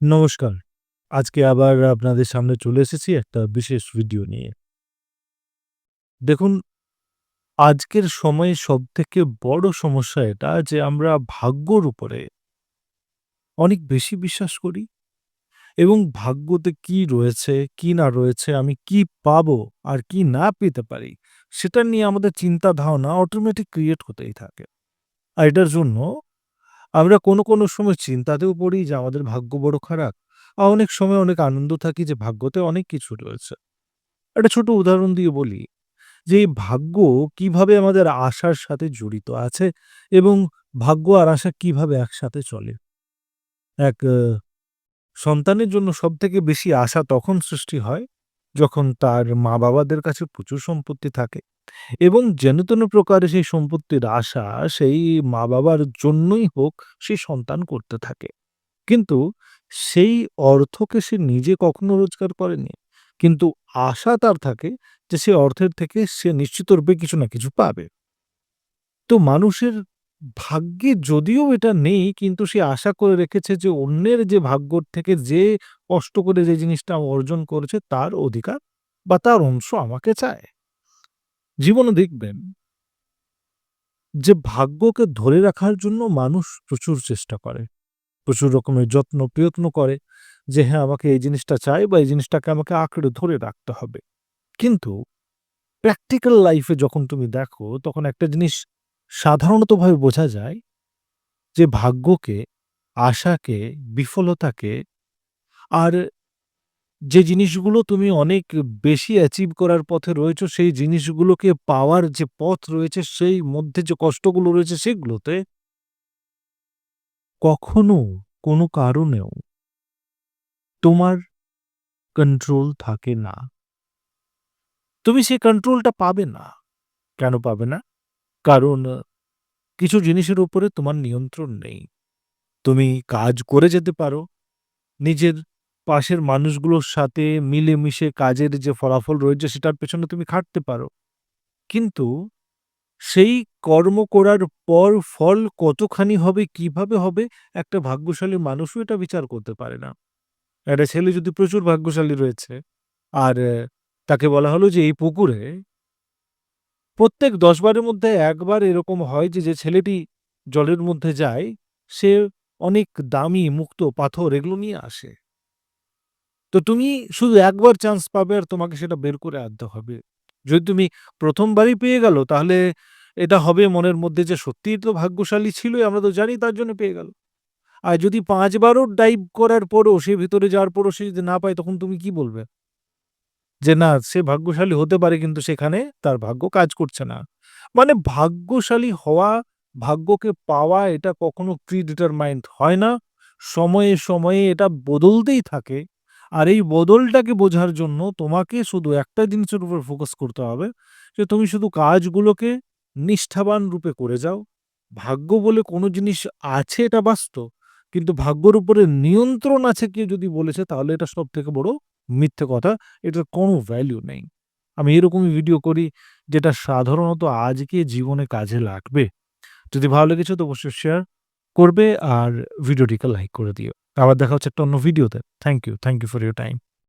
নমস্কার। আজকে আবার আপনাদের সামনে চলে এসেছি একটা বিশেষ ভিডিও নিয়ে। দেখুন, আজকের সময়ে সবথেকে বড় সমস্যা এটা যে আমরা ভাগ্যর উপরে অনেক বেশি বিশ্বাস করি এবং ভাগ্যতে কি রয়েছে, কি না রয়েছে, আমি কি পাবো আর কি না পেতে পারি, সেটা নিয়ে আমাদের চিন্তা ধারণা অটোমেটিক ক্রিয়েট হতেই থাকে। আর এটার জন্য আমরা কোনো সময় চিন্তাতেও পড়ি যে আমাদের ভাগ্য বড় খারাপ। অনেক সময় অনেক আনন্দ থাকি যে ভাগ্যতে অনেক কিছু রয়েছে। একটা ছোট উদাহরণ দিয়ে বলি যে এই ভাগ্য কিভাবে আমাদের আশার সাথে জড়িত আছে এবং ভাগ্য আর আশা কিভাবে একসাথে চলে। এক সন্তানের জন্য সবথেকে বেশি আশা তখন সৃষ্টি হয় যখন তার মা-বাবাদের কাছে প্রচুর সম্পত্তি থাকে এবং যেন তেন প্রকারে সেই সম্পত্তির আশা সেই মা-বাবার জন্যই হোক সেই সন্তান করতে থাকে। কিন্তু সেই অর্থকে সে নিজে কখনো রোজগার করেনি। কিন্তু আশা তার থাকে যে সে অর্থের থেকে সে নিশ্চিতরূপে কিছু না কিছু পাবে। তো মানুষের ভাগ্যে যদিও এটা নেই কিন্তু সে আশা করে রেখেছে যে অন্যের যে ভাগ্যর থেকে যে কষ্ট করে যে জিনিসটা অর্জন করেছে তার অধিকার বা তার অংশ আমাকে চায়। জীবনে দেখবেন যে ভাগ্যকে ধরে রাখার জন্য মানুষ প্রচুর চেষ্টা করে। প্রচুর রকমের যত্ন প্রয়ত্ন করে যে হ্যাঁ, আমাকে এই জিনিসটা চাই বা এই জিনিসটাকে আমাকে আঁকড়ে ধরে রাখতে হবে। কিন্তু প্র্যাকটিক্যাল লাইফে যখন তুমি দেখো তখন একটা জিনিস সাধারণতভাবে বোঝা যায় যে ভাগ্যকে, আশাকে, বিফলতাকে আর যে জিনিসগুলো তুমি অনেক বেশি অ্যাচিভ করার পথে রয়েছো সেই জিনিসগুলোকে পাওয়ার যে পথ রয়েছে সেই মধ্যে যে কষ্টগুলো রয়েছে সেগুলোতে কখনো কোনো কারণেও তোমার কন্ট্রোল থাকে না। তুমি সেই কন্ট্রোলটা পাবে না। কেন পাবে না? কারণ কিছু জিনিসের উপরে তোমার নিয়ন্ত্রণ নেই। তুমি কাজ করে যেতে পারো। নিজের পাশের মানুষগুলোর সাথে মিলেমিশে কাজের যে ফলাফল রয়েছে সেটার পেছনে তুমি খাটতে পারো। কিন্তু সেই কর্ম করার পর ফল কতখানি হবে, কিভাবে হবে একটা ভাগ্যশালী মানুষও এটা বিচার করতে পারে না। একটা ছেলে যদি প্রচুর ভাগ্যশালী রয়েছে আর তাকে বলা হলো যে এই পুকুরে প্রত্যেক ১০ বারের মধ্যে ১ বার এরকম হয় যে, যে ছেলেটি জলের মধ্যে যায়, সে অনেক দামি মুক্তো পাথর এগুলো নিয়ে আসে। তো তুমি শুধু একবার চান্স পাবে আর তোমাকে সেটা বের করে আনতে হবে। যদি তুমি ১ম বারেই পেয়ে গেল তাহলে এটা হবে মনের মধ্যে যে সত্যিই তো ভাগ্যশালী ছিলই, আমরা তো জানি তার জন্য পেয়ে গেল। আর যদি ৫ বারও ডাইভ করার পরও সে ভিতরে যাওয়ার পরও সে যদি না পায় তখন তুমি কি বলবে? যে না, সে ভাগ্যশালী হতে পারে কিন্তু সেখানে তার ভাগ্য কাজ করছে না। মানে ভাগ্যশালী হওয়া, ভাগ্যকে পাওয়া এটা কখনো প্রিডিটারমাইন্ড হয় না। সময়ে এটা বদলতেই থাকে। আর এই বদলটাকে বোঝার জন্য তোমাকে শুধু একটা জিনিসের উপর ফোকাস করতে হবে যে তুমি শুধু কাজগুলোকে নিষ্ঠাবান রূপে করে যাও। ভাগ্য বলে কোনো জিনিস আছে এটা বাস্তব। কিন্তু ভাগ্যর উপরে নিয়ন্ত্রণ আছে কেউ যদি বলেছে তাহলে এটা সবথেকে বড় মিথ্যে কথা। এটার কোনো ভ্যালু নেই। আমি এরকমই ভিডিও করি যেটা সাধারণত আজকে জীবনে কাজে লাগবে। যদি ভালো লেগেছে তো অবশ্যই শেয়ার করবে আর ভিডিওটিকে লাইক করে দিও। আবার দেখা হচ্ছে একটা অন্য ভিডিওতে। Thank you for your time.